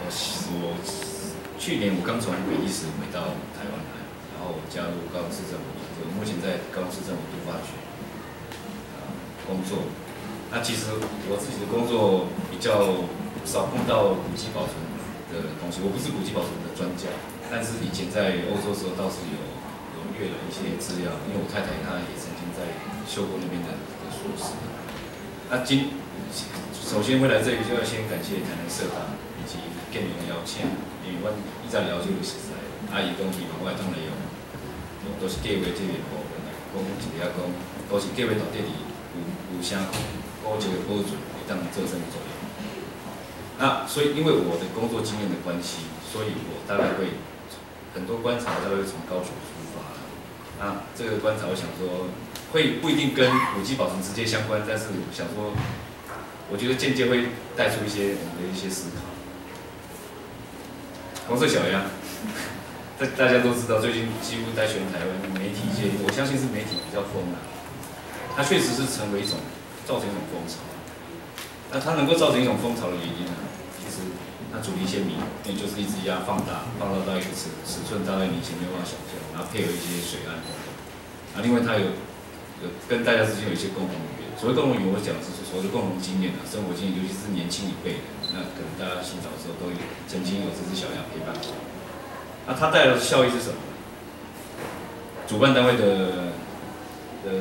我去年我刚从比利时回到台湾来，然后我加入高雄市政府，我目前在高雄市政府都发局工作。那其实我自己的工作比较少碰到古迹保存的东西，我不是古迹保存的专家，但是以前在欧洲的时候倒是有阅了一些资料，因为我太太她也曾经在修国那边的硕士。那首先回来这里就要先感谢台南社大以及建明的邀请，因为我一直了解的实在，阿姨讲希望我当然用都是计划这个部分来讲一个讲，都是计划到底有啥高级的标准会当做什么作用。那所以因为我的工作经验的关系，所以我大概会很多观察大概会从高雄出发。那这个观察我想说，会不一定跟古迹保存直接相关，但是想说，我觉得间接会带出一些我们的一些思考。红色小鸭，大家都知道，最近几乎在全台湾媒体界，我相信是媒体比较疯了。它确实是成为一种造成一种风潮。那它能够造成一种风潮的原因呢？其实它主题鲜明，也就是一直压放大到一个尺寸，大概你以前没有办法想象，然后配合一些水岸等等。啊，另外它有跟大家之间有一些共同语言。所谓共同语言，我讲的是所谓的共同经验啊，生活经验，尤其是年轻一辈的，那可能大家洗澡的时候都曾经有这只小羊陪伴过。那它带来的效益是什么？主办单位的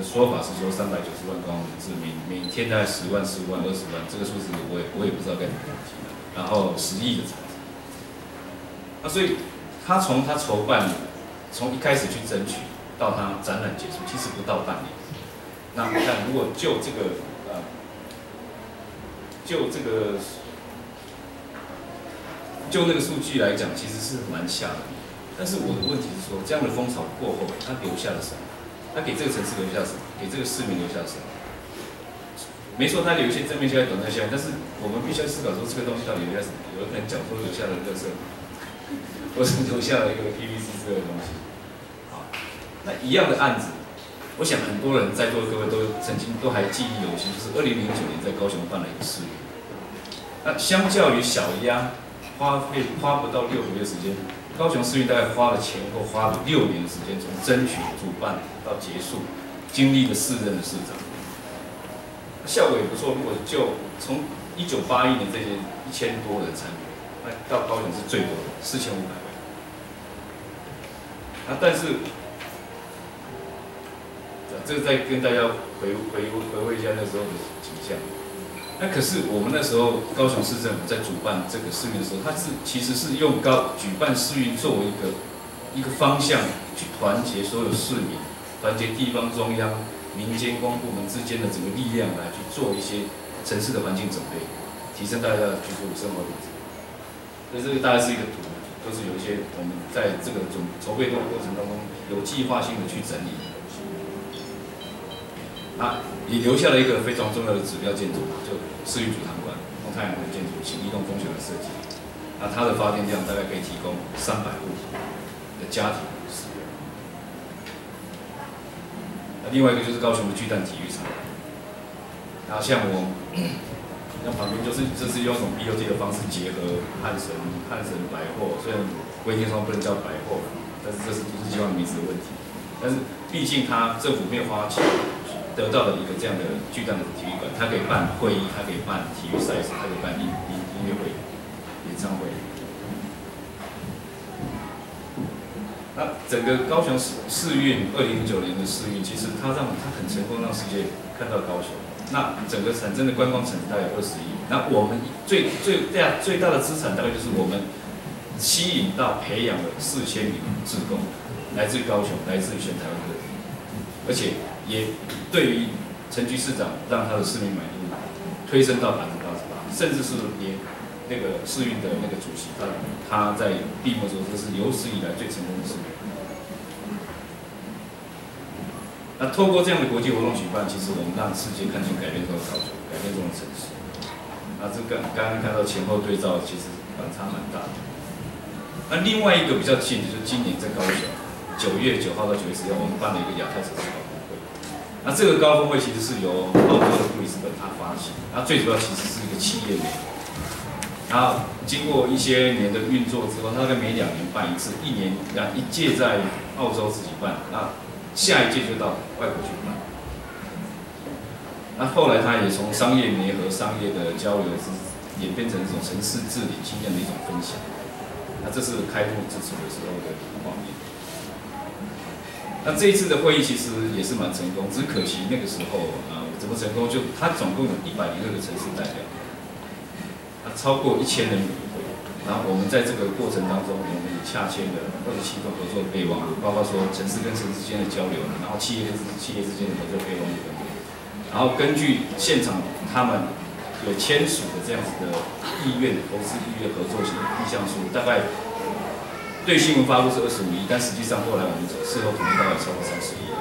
说法是说390万观光人次，每天大概10万、15万、20万，这个数字我也不知道该怎么统计了。然后10亿的产值，那所以他从他筹办，从一开始去争取到他展览结束，其实不到半年。那你看，如果就那个数据来讲，其实是蛮吓人的。但是我的问题是说，这样的风潮过后，它留下了什么？它给这个城市留下什么？给这个市民留下什么？没错，它有一些正面效应、短暂效应，但是我们必须要思考说，这个东西到底留下什么？有的人讲说留下了垃圾，或是留下了一个 PVC 之类的东西。好，那一样的案子，我想很多人在座的各位都曾经都还记忆犹新，就是2009年在高雄办了一个市运。那相较于小鸭花不到6个月时间，高雄市运大概前后花了6年的时间，从争取、主办到结束，经历了4任的市长，效果也不错。如果就从1981年这些1000多人参与，那到高雄是最多的4500位。那但是，这个再跟大家回味一下那时候的景象。那可是我们那时候高雄市政府在主办这个市运的时候，它其实是用举办市运作为一个方向，去团结所有市民，团结地方中央、民间公部门之间的整个力量来去做一些城市的环境准备，提升大家的居住生活品质。所以这个大概是一个图，都是有一些我们在这个筹备的过程当中有计划性的去整理。也留下了一个非常重要的指标建筑，就市运主堂馆，用太阳能建筑，请移动风险的设计。那它的发电量大概可以提供300户的家庭使用。那另外一个就是高雄的巨蛋体育场。然后像那旁边这是用一种 BOT 的方式结合汉神百货，虽然规定上不能叫百货，但是这是都市计划名字的问题。但是毕竟政府没有花钱。得到了一个这样的巨大的体育馆，它可以办会议，它可以办体育赛事，它可以办音乐会、演唱会。那整个高雄市运2009年的市运，其实它很成功，让世界看到高雄。那整个产生的观光产值大概20亿。那我们最大的资产，大概就是我们吸引到培养了4000名志工，来自于高雄，来自于全台湾各地，而且也对于陈菊市长让他的市民满意度推升到88%，甚至是连那个市运的那个主席，他在闭幕的时候，这是有史以来最成功的事。那透过这样的国际活动举办，其实我们让世界看见改变中的高雄，改变中的城市。那这刚刚看到前后对照，其实反差蛮大的。那另外一个比较近的就是今年在高雄9月9号到9月10号，我们办了一个亚太城市高峰会。那这个高峰会其实是由澳洲的布里斯本他发起，那最主要其实是一个企业媒合。然后经过一些年的运作之后，他大概每2年办一次，一届在澳洲自己办，那下一届就到外国去办。那后来他也从商业媒合、商业的交流演变成一种城市治理经验的一种分享。那这是开幕致辞的时候的画面。那这一次的会议其实也是蛮成功，只可惜那个时候怎么成功？就他总共有106个城市代表，超过1000人与会。然后我们在这个过程当中，我们也洽签了27份合作备忘录，包括说城市跟城市之间的交流，然后企业跟企业之间的合作备忘录等等。然后根据现场他们有签署的这样子的意愿、投资意愿、合作型意向书，大概对新闻发布是25亿，但实际上后来我们事后统计大概超过30亿。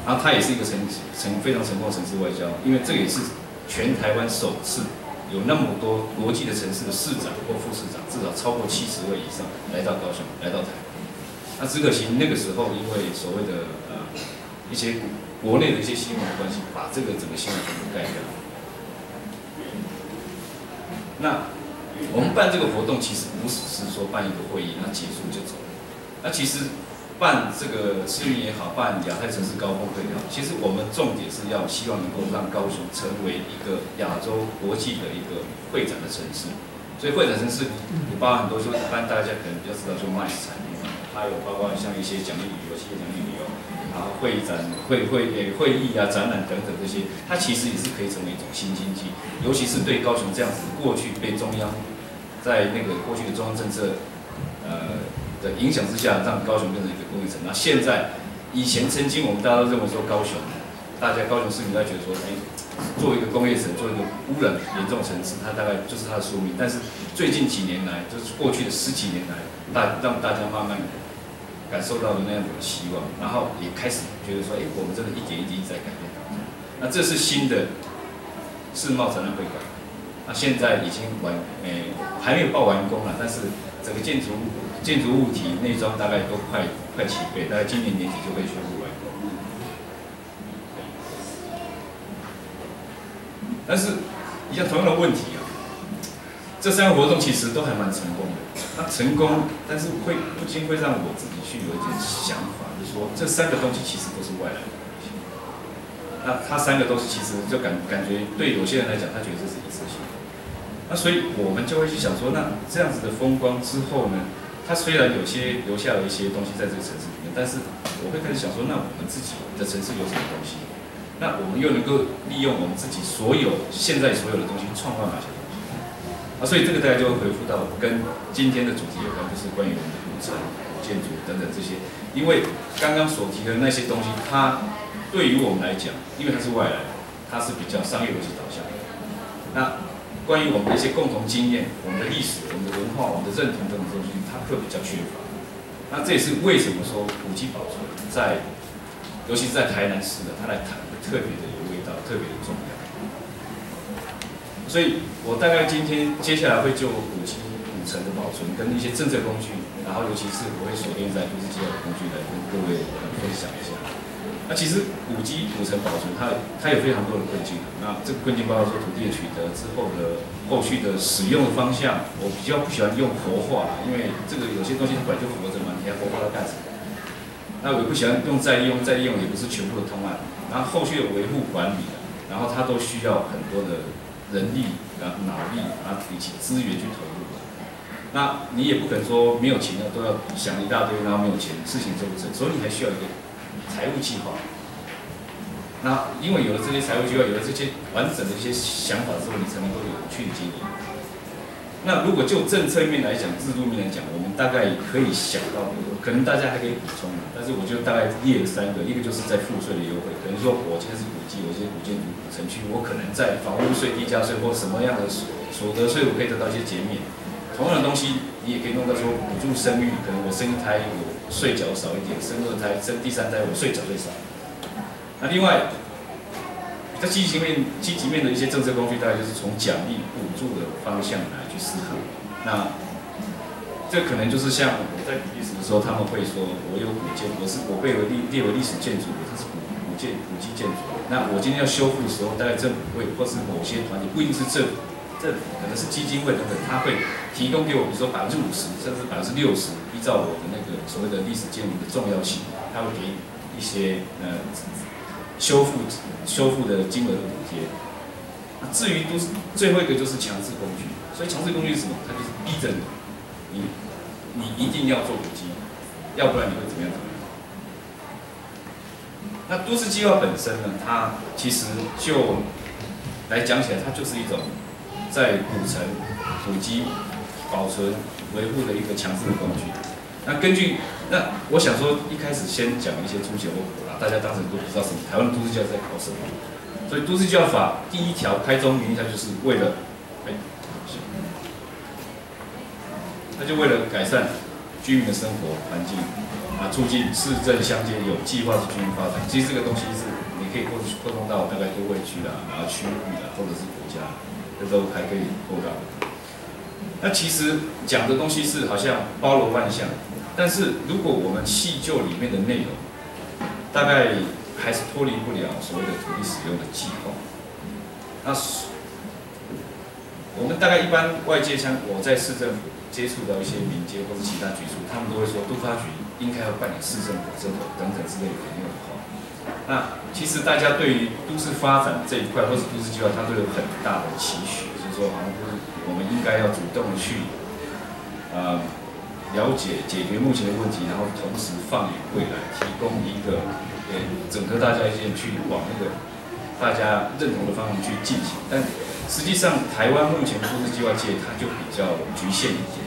然后它也是一个非常成功的城市外交，因为这也是全台湾首次有那么多国际的城市的市长或副市长，至少超过70位以上来到高雄，来到台湾。那只可惜那个时候因为所谓的一些国内的一些新闻的关系，把这个整个新闻全部盖掉。那我们办这个活动，其实不只是说办一个会议，那结束就走了。那其实办这个世运也好，办亚太城市高峰会也好，其实我们重点是要希望能够让高雄成为一个亚洲国际的一个会展的城市。所以会展城市也包含很多，就一般大家可能比较知道，就MICE产业，还有包括像一些奖励旅游、企业奖励旅游，然后会议啊、展览等等这些，它其实也是可以成为一种新经济，尤其是对高雄这样子过去被中央在那个过去的中央政策的影响之下，让高雄变成一个工业城。那现在以前曾经我们大家都认为说高雄市民在觉得说，作为一个工业城，作为一个污染严重城市，它大概就是它的宿命。但是最近几年来，就是过去的10几年来，让大家慢慢感受到了那样子的希望，然后也开始觉得说，我们真的一点一滴在改变。那这是新的世贸展览会馆，那现在已经还没有报完工了，但是整个建筑物体内装大概都快齐备，大概今年年底就可以宣布完工。但是一样同样的问题这3个活动其实都还蛮成功的。那成功，但是不禁会让我自己去有一点想法，就是说这3个东西其实都是外来的东西。那它3个东西其实就感觉对有些人来讲，他觉得这是一次性的。那所以我们就会去想说，那这样子的风光之后呢，它虽然有些留下了一些东西在这个城市里面，但是我会开始想说，那我们自己的城市有什么东西？那我们又能够利用我们自己现在所有的东西，创造哪些东西？所以这个大家就会回复到跟今天的主题有关，就是关于我们的古城、古建筑等等这些。因为刚刚所提的那些东西，它对于我们来讲，因为它是外来的，它是比较商业逻辑导向的。那关于我们的一些共同经验、我们的历史、我们的文化、我们的认同等等东西，它会比较缺乏。那这也是为什么说古迹保存尤其是在台南市的，它来谈特别的有味道，特别的重要。所以我大概接下来会就古城的保存跟一些政策工具，然后尤其是我会锁定在都市计划的工具来跟各位分享一下。那其实古城保存它有非常多的困境，那这个困境包括说土地的取得之后的后续的使用的方向，我比较不喜欢用活化，因为这个有些东西它本来就活着嘛，你还活化它干什么？那我也不喜欢用再利用也不是全部的通案，然后后续的维护管理，然后它都需要很多的人力脑力以及资源去投入。那你也不可能说没有钱的都要想一大堆，然后没有钱事情做不成，所以你还需要一个财务计划。那因为有了这些财务计划，有了这些完整的一些想法之后，你才能够有趣的经营。那如果就政策面来讲，制度面来讲，我们大概可以想到，可能大家还可以补充，但是我就大概列了3个，一个就是在赋税的优惠，可能说我今天是古迹，我这些古建筑、古城区，我可能在房屋税、地价税或什么样的所得税，我可以得到一些减免。同样的东西，你也可以弄到说补助生育，可能我生1胎我税缴少一点，生2胎、生第3胎我税缴最少。那另外，在积极面的一些政策工具，大概就是从奖励、补助的方向来去思考。那这可能就是像我在比历史的时候，他们会说我有古建，我被列为历史建筑，它是古迹建筑。那我今天要修复的时候，大概政府会或是某些团体，不一定是政府，政府，可能是基金会等等，它会提供给我，比如说50%甚至60%，依照我的那个所谓的历史建筑的重要性，它会给一些修复的金额的补贴。至于都是最后一个就是强制工具，所以强制工具是什么？它就是逼着你一定要做古迹，要不然你会怎么样？那都市计划本身呢，它其实就来讲起来，它就是一种在古城、古迹保存、维护的一个强制的工具。那我想说，一开始先讲一些粗浅或把大家当成都不知道什么台湾的都市计划在搞什么。所以都市计划法第1条开宗明义，它就是为了，它就为了改善居民的生活环境，促进市镇乡间有计划的居民发展。其实这个东西是你可以扩充到大概都会区啦，然后区域啦，或者是国家，这都还可以扩大。那其实讲的东西是好像包罗万象，但是如果我们细究里面的内容，大概还是脱离不了所谓的土地使用的计划。那我们大概一般外界像我在市政府接触到一些民间或者其他局处，他们都会说都发局应该要扮演市政府、政府等等之类的内容的话。那其实大家对于都市发展这一块或是都市计划，它都有很大的期许，就是说好像我们应该要主动的去了解、解决目前的问题，然后同时放眼未来，提供一个整合大家意见去往那个大家认同的方向去进行。但实际上，台湾目前都市计划界它就比较局限一点，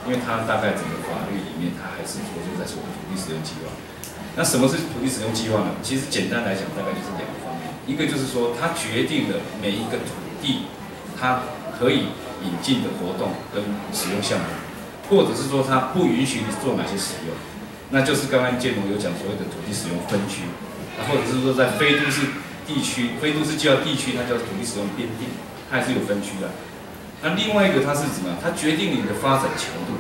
因为它大概整个法律里面它还是着重在所谓土地使用计划。那什么是土地使用计划呢？其实简单来讲，大概就是2个方面，一个就是说它决定了每一个土地它可以引进的活动跟使用项目。或者是说它不允许你做哪些使用，那就是刚刚建龙有讲所谓的土地使用分区，或者是说在非都市地区、非都市计划地区，它叫土地使用编定，它还是有分区的。那另外一个它是怎么样？它决定你的发展强度，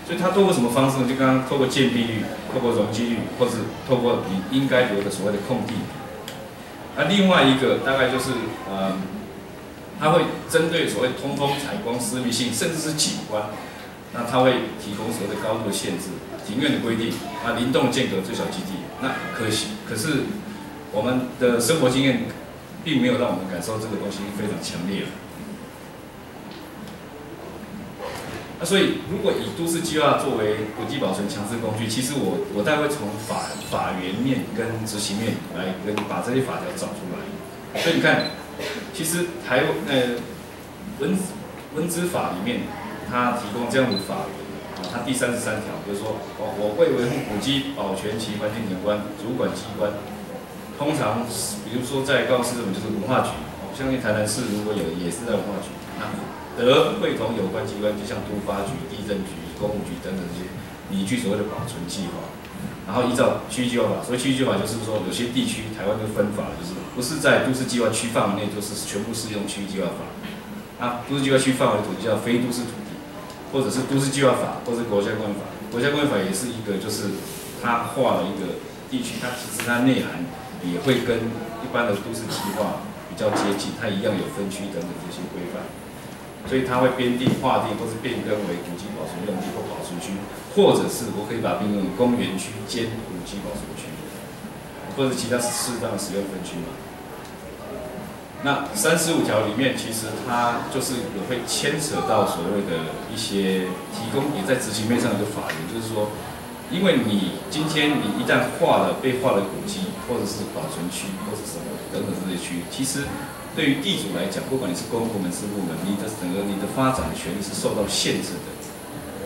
所以它透过什么方式呢？就刚刚透过建蔽率、透过容积率，或是透过你应该留的所谓的空地。那另外一个大概就是它会针对所谓通风、采光、私密性，甚至是景观。那它会提供所谓的高度的限制、庭院的规定灵动间隔最小基地。那可是我们的生活经验并没有让我们感受这个东西非常强烈。那所以，如果以都市计划作为古迹保存强制工具，其实我大概会从法源面跟执行面来把这些法条找出来。所以你看，其实文资法里面。它提供这样的法源它第33条，比如说我为维护古迹保全其环境景观，主管机关通常，比如说在高雄市就是文化局，我相信台南市如果有也是在文化局，得会同有关机关，就像都发局、地震局、公务局等等这些，拟具所谓的保存计划，然后依照区域计划法，所以区域计划就是说有些地区台湾的分法就是不是在都市计划区范围内，就是全部适用区域计划法。都市计划区范围的土地叫非都市土地。或者是都市计划法，或者是国家公园法。国家公园法也是一个，就是它划了一个地区，它其实它内涵也会跟一般的都市计划比较接近，它一样有分区等等这些规范，所以它会编定、划定或是变更为古迹保存用地或保存区，或者是我可以把它变更为公园区兼古迹保存区，或者其他适当的使用分区嘛。那35条里面，其实它就是也会牵扯到所谓的一些提供，也在执行面上的一个法源，就是说，因为你今天你一旦被划了古迹，或者是保存区，或者什么等等这些区，其实对于地主来讲，不管你是公部门、私部门，你的发展的权利是受到限制的。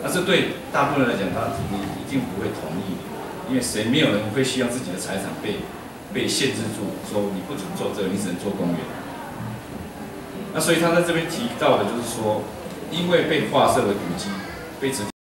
那这对大部分人来讲，你一定不会同意的，因为没有人会希望自己的财产被限制住，说你不准做这个，你只能做公园。那所以他在这边提到的就是说，因为被划设为古迹，被指定